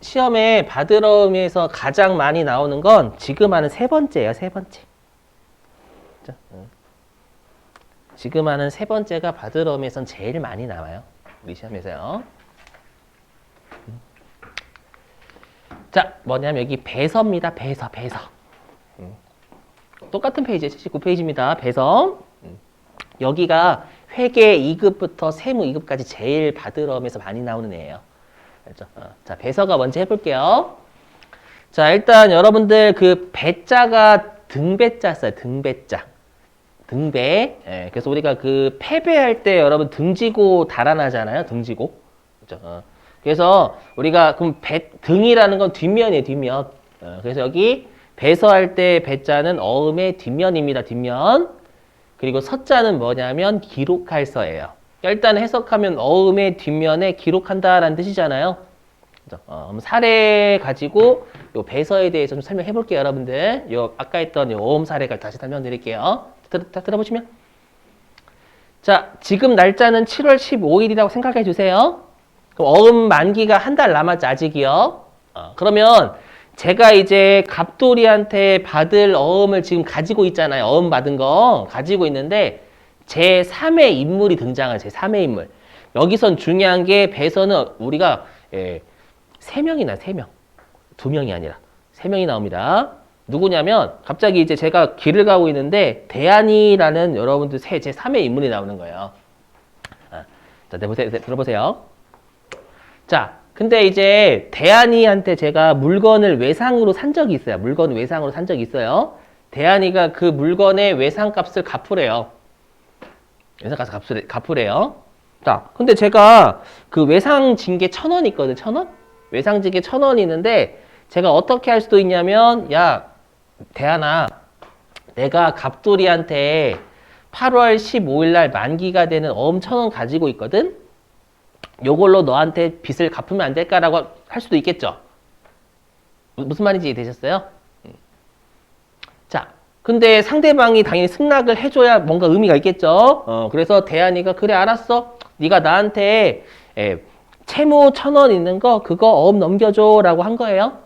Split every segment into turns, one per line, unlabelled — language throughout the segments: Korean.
시험에 받으러면서 가장 많이 나오는 건 지금 하는 세 번째예요. 세 번째. 지금 하는 세 번째가 받으러면서 제일 많이 나와요. 우리 시험에서요. 자, 뭐냐면 여기 배서입니다. 배서. 똑같은 페이지 79페이지입니다. 배서. 여기가 회계 2급부터 세무 2급까지 제일 받으러면서 많이 나오는 애예요. 알죠? 자, 배서가 먼저 해볼게요. 자, 일단 여러분들 그 배자가 등배자 써요. 등배자. 등배. 예, 그래서 우리가 그 패배할 때 여러분 등지고 달아나잖아요. 등지고. 그렇죠? 그래서 우리가 그럼 등이라는 건 뒷면이에요. 뒷면. 그래서 여기 배서할 때 배자는 어음의 뒷면입니다. 뒷면. 그리고 서자는 뭐냐면 기록할 서예요. 일단 해석하면 어음의 뒷면에 기록한다라는 뜻이잖아요. 그럼 사례 가지고 요 배서에 대해서 좀 설명해 볼게요, 여러분들. 요 아까 했던 요 어음 사례를 다시 설명드릴게요. 다 들어보시면. 자, 지금 날짜는 7월 15일이라고 생각해 주세요. 그럼 어음 만기가 한 달 남았죠, 아직이요. 그러면 제가 이제 갑돌이한테 받을 어음을 지금 가지고 있잖아요. 어음 받은 거 가지고 있는데 제3의 인물이 등장해요. 제3의 인물. 여기선 중요한 게 배서는 우리가 3명이나 3명. 2명이 아니라 3명이 나옵니다. 누구냐면 갑자기 이제 제가 길을 가고 있는데 대안이라는 여러분들 제3의 인물이 나오는 거예요. 자, 들어보세요. 자, 근데 이제 대안이한테 제가 물건을 외상으로 산 적이 있어요. 물건을 외상으로 산 적이 있어요. 대안이가 그 물건의 외상값을 갚으래요. 외상값을 갚으래요. 자, 근데 제가 그 외상 진 게 1,000원 있거든. 1,000원? 외상 진 게 1,000원 있는데 제가 어떻게 할 수도 있냐면, 야, 대안아, 내가 갑돌이한테 8월 15일 날 만기가 되는 어음 1,000원 가지고 있거든. 요걸로 너한테 빚을 갚으면 안 될까라고 할 수도 있겠죠. 무슨 말인지 이해되셨어요? 자, 근데 상대방이 당연히 승낙을 해줘야 뭔가 의미가 있겠죠. 그래서 대안이가 그래 알았어. 네가 나한테 채무 1,000원 있는 거 그거 어음 넘겨줘라고 한 거예요.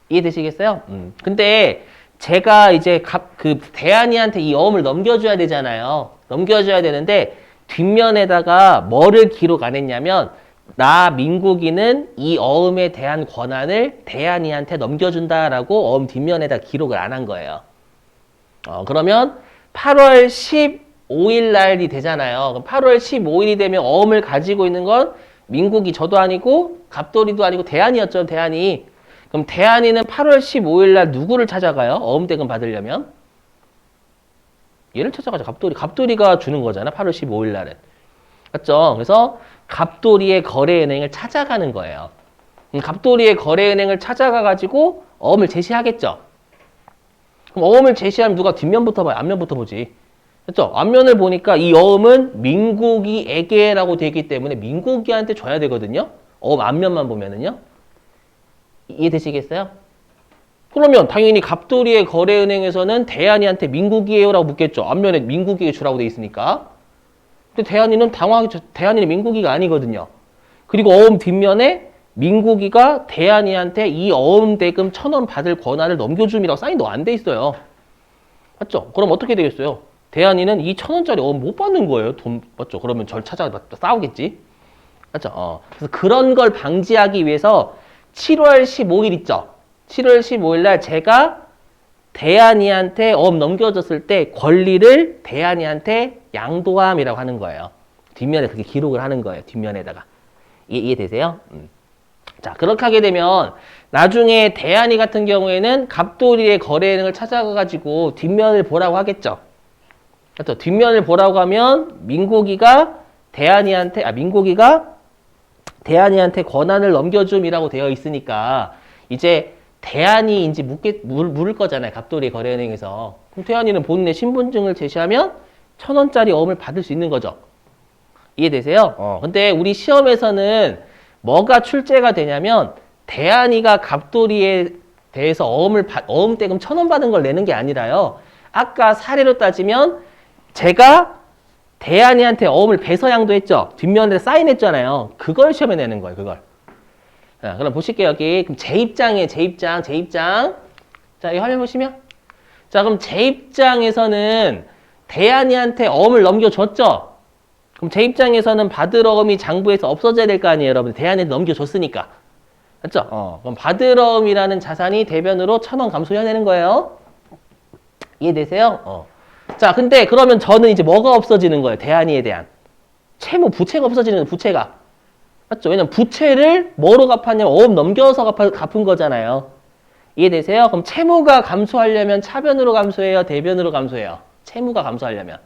이해되시겠어요? 근데 제가 이제 그 대안이한테 이 어음을 넘겨줘야 되잖아요. 넘겨줘야 되는데 뒷면에다가 뭐를 기록 안 했냐면 나 민국이는 이 어음에 대한 권한을 대안이한테 넘겨준다라고 어음 뒷면에다 기록을 안 한 거예요. 그러면 8월 15일 날이 되잖아요. 그럼 8월 15일이 되면 어음을 가지고 있는 건 민국이 저도 아니고 갑돌이도 아니고 대안이었죠. 대안이. 그럼 대안이는 8월 15일 날 누구를 찾아가요? 어음 대금 받으려면? 얘를 찾아가죠. 갑돌이가 주는 거잖아. 8월 15일 날은. 맞죠? 그래서 갑돌이의 거래은행을 찾아가는 거예요. 갑돌이의 거래은행을 찾아가가지고 어음을 제시하겠죠. 그럼 어음을 제시하면 누가 뒷면부터 봐요? 앞면부터 보지. 그렇죠? 앞면을 보니까 이 어음은 민국이에게라고 되기 때문에 민국이한테 줘야 되거든요. 어음 앞면만 보면은요. 이해되시겠어요? 그러면 당연히 갑돌이의 거래은행에서는 대안이한테 민국이에요라고 묻겠죠. 앞면에 민국이에게 주라고 돼 있으니까. 근데 대안이는 당황하게 대안이는 민국이가 아니거든요. 그리고 어음 뒷면에 민국이가 대안이한테 이 어음 대금 1,000원 받을 권한을 넘겨줌이라고 사인도 안 돼 있어요. 맞죠? 그럼 어떻게 되겠어요? 대안이는 이 1,000원짜리 어음 못 받는 거예요. 돈 맞죠? 그러면 절 찾아 싸우겠지. 맞죠? 그래서 그런 걸 방지하기 위해서 7월 15일 있죠? 7월 15일 날 제가 대안이한테 어음 넘겨줬을 때 권리를 대안이한테 양도함이라고 하는 거예요. 뒷면에 그렇게 기록을 하는 거예요. 뒷면에다가. 이해되세요? 자, 그렇게 하게 되면 나중에 대안이 같은 경우에는 갑돌이의 거래은행을 찾아가가지고 뒷면을 보라고 하겠죠. 그렇죠? 뒷면을 보라고 하면 민국이가 대안이한테 권한을 넘겨줌이라고 되어 있으니까 이제 대안이 이제 물을 거잖아요. 갑돌이 거래은행에서. 그럼 대안이는 본인의 신분증을 제시하면 1,000원짜리 어음을 받을 수 있는 거죠. 이해되세요? 근데 우리 시험에서는 뭐가 출제가 되냐면 대안이가 갑돌이에 대해서 어음 대금 1,000원 받은 걸 내는 게 아니라요. 아까 사례로 따지면 제가 대안이한테 어음을 배서 양도했죠. 뒷면에 사인했잖아요. 그걸 시험에 내는 거예요. 그걸. 자, 그럼 보실게요, 여기. 그럼 제 입장이에요, 제 입장, 제 입장. 자, 이 화면 보시면. 자, 그럼 제 입장에서는 대안이한테 어음을 넘겨줬죠? 그럼 제 입장에서는 받을 어음이 장부에서 없어져야 될 거 아니에요, 여러분. 대안에 넘겨줬으니까. 맞죠? 그럼 받을 어음이라는 자산이 대변으로 1,000원 감소해야 되는 거예요. 이해되세요? 자, 근데 그러면 저는 이제 뭐가 없어지는 거예요? 대안이에 대한. 채무, 부채가 없어지는 거예요, 부채가. 맞죠? 왜냐면 부채를 뭐로 갚았냐면 어음 넘겨서 갚은 거잖아요. 이해되세요? 그럼 채무가 감소하려면 차변으로 감소해요? 대변으로 감소해요? 채무가 감소하려면.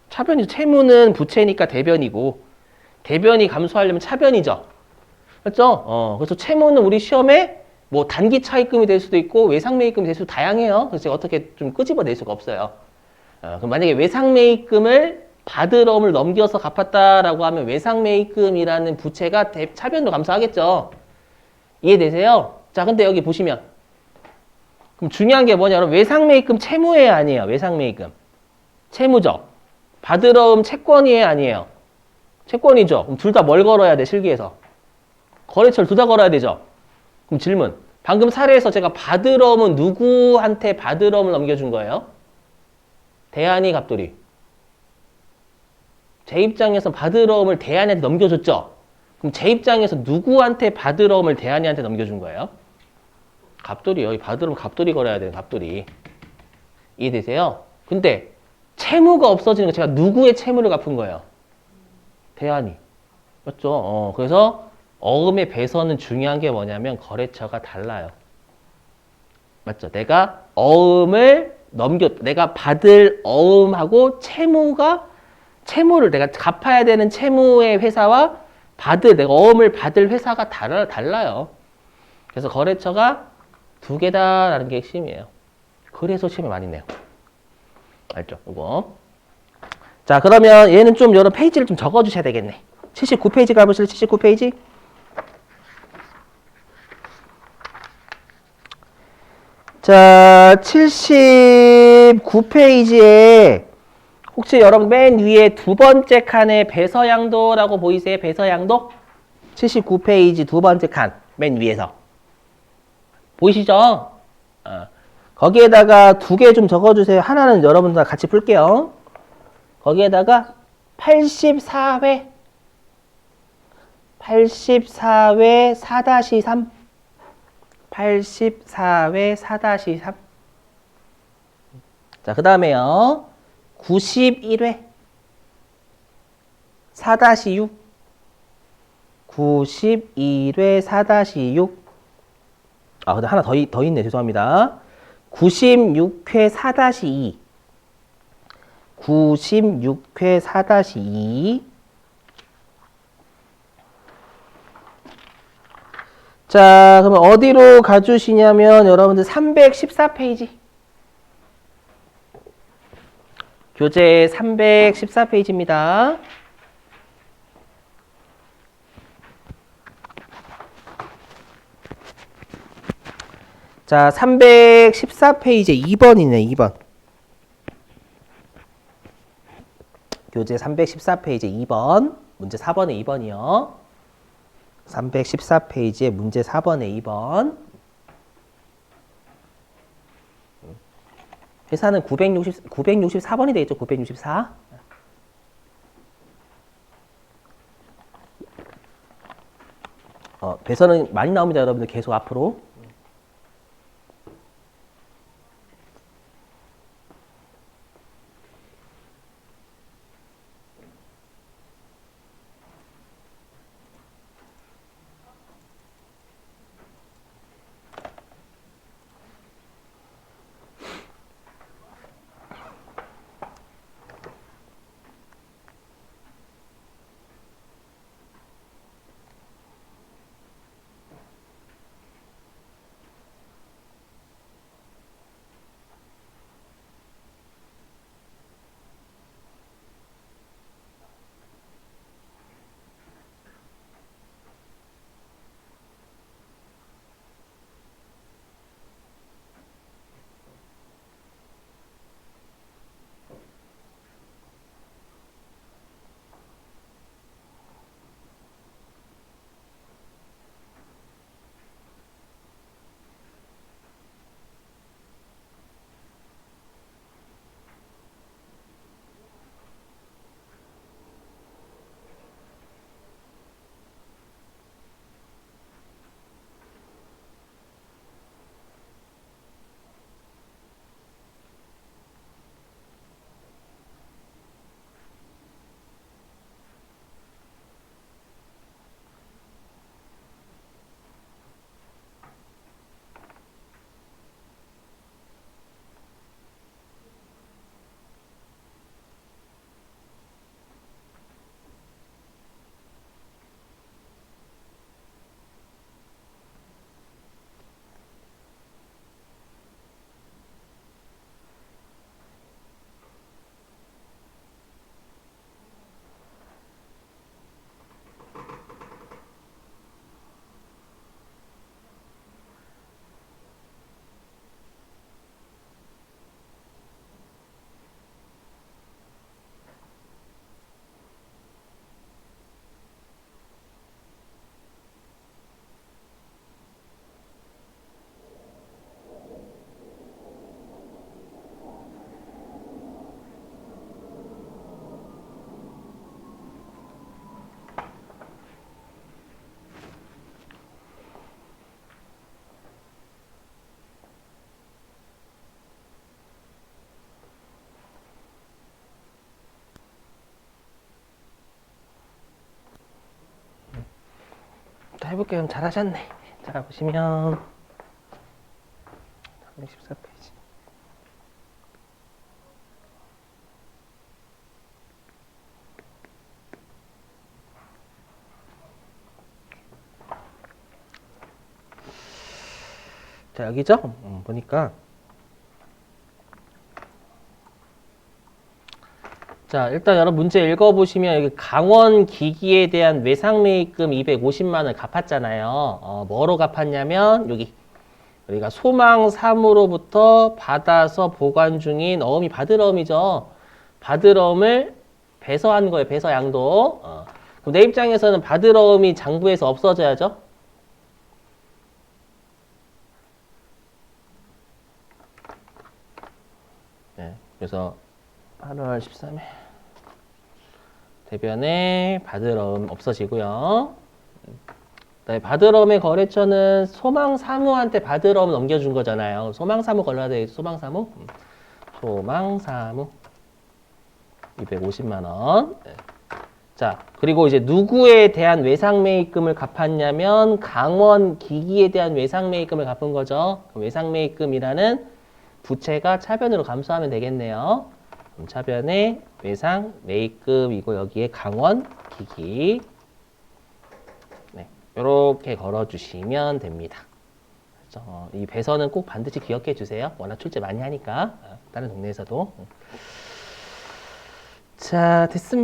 차변이죠. 채무는 부채니까 대변이고 대변이 감소하려면 차변이죠. 맞죠? 그래서 채무는 우리 시험에 뭐 단기 차입금이 될 수도 있고 외상매입금이 될 수도 다양해요. 그래서 제가 어떻게 좀 끄집어낼 수가 없어요. 그럼 만약에 외상매입금을 받으러움을 넘겨서 갚았다라고 하면 외상매입금이라는 부채가 차변으로 감소하겠죠. 이해되세요? 자, 근데 여기 보시면 그럼 중요한 게 뭐냐? 그럼 외상매입금 채무예요, 아니에요? 외상매입금 채무죠. 받으러움 채권이에요, 아니에요? 채권이죠. 그럼 둘 다 뭘 걸어야 돼, 실기에서? 거래처를 둘 다 걸어야 되죠. 그럼 질문. 방금 사례에서 제가 받으러움은 누구한테 받으러움을 넘겨준 거예요? 대안이 갑돌이. 제 입장에서 받으러움을 대안이한테 넘겨줬죠? 그럼 제 입장에서 누구한테 받으러움을 대안이한테 넘겨준 거예요? 갑돌이요. 이 받으러움 갑돌이 걸어야 돼요, 갑돌이. 이해되세요? 근데 채무가 없어지는 거 제가 누구의 채무를 갚은 거예요? 대안이. 맞죠? 그래서 어음의 배선은 중요한 게 뭐냐면 거래처가 달라요. 맞죠? 내가 어음을 내가 받을 어음하고 채무를 내가 갚아야 되는 채무의 회사와 내가 어음을 받을 회사가 달라요. 그래서 거래처가 두 개다라는 게 핵심이에요. 그래서 시험에 많이 내요. 알죠? 이거. 자, 그러면 얘는 좀 여러 페이지를 좀 적어 주셔야 되겠네. 79페이지 가보실래요? 79페이지. 자, 79페이지에 혹시 여러분 맨 위에 두 번째 칸에 배서양도라고 보이세요? 배서양도? 79페이지 두 번째 칸 맨 위에서. 보이시죠? 거기에다가 두 개 좀 적어주세요. 하나는 여러분들 같이 풀게요. 거기에다가 84회 4-3 84회 4-3 자, 그 다음에요 91회 4-6 91회 4-6 근데 하나 더 있네. 죄송합니다. 96회 4-2 96회 4-2 자, 그러면 어디로 가주시냐면 여러분들 314페이지 교재 314페이지입니다. 자, 314페이지 2번이네, 2번. 교재 314페이지 2번. 문제 4번에 2번이요. 314페이지에 문제 4번에 2번. 회사는 964번이 되겠죠, 964. 배선은 많이 나옵니다, 여러분들. 계속 앞으로. 해볼게요. 잘하셨네. 자, 보시면 314페이지. 자, 여기죠? 보니까 자, 일단 여러분 문제 읽어보시면 여기 강원 기기에 대한 외상매입금 250만 원 갚았잖아요. 뭐로 갚았냐면 여기 우리가 소망 3으로부터 받아서 보관 중인 어음이 바드러움이죠. 바드러움을 배서한 거예요. 배서 양도. 그럼 내 입장에서는 바드러움이 장부에서 없어져야죠. 네, 그래서 8월 13일 대변에 바드러움 없어지고요. 바드러움의 거래처는 소망사무한테 바드러움 넘겨준 거잖아요. 소망사무 걸러야 되겠죠. 소망사무. 소망사무 250만 원. 자, 그리고 이제 누구에 대한 외상매입금을 갚았냐면 강원 기기에 대한 외상매입금을 갚은 거죠. 외상매입금이라는 부채가 차변으로 감소하면 되겠네요. 차변에 외상매입금이고 여기에 강원 기기. 네, 이렇게 걸어주시면 됩니다. 그렇죠? 이 배선은 꼭 반드시 기억해 주세요. 워낙 출제 많이 하니까 다른 동네에서도. 자, 됐습니다.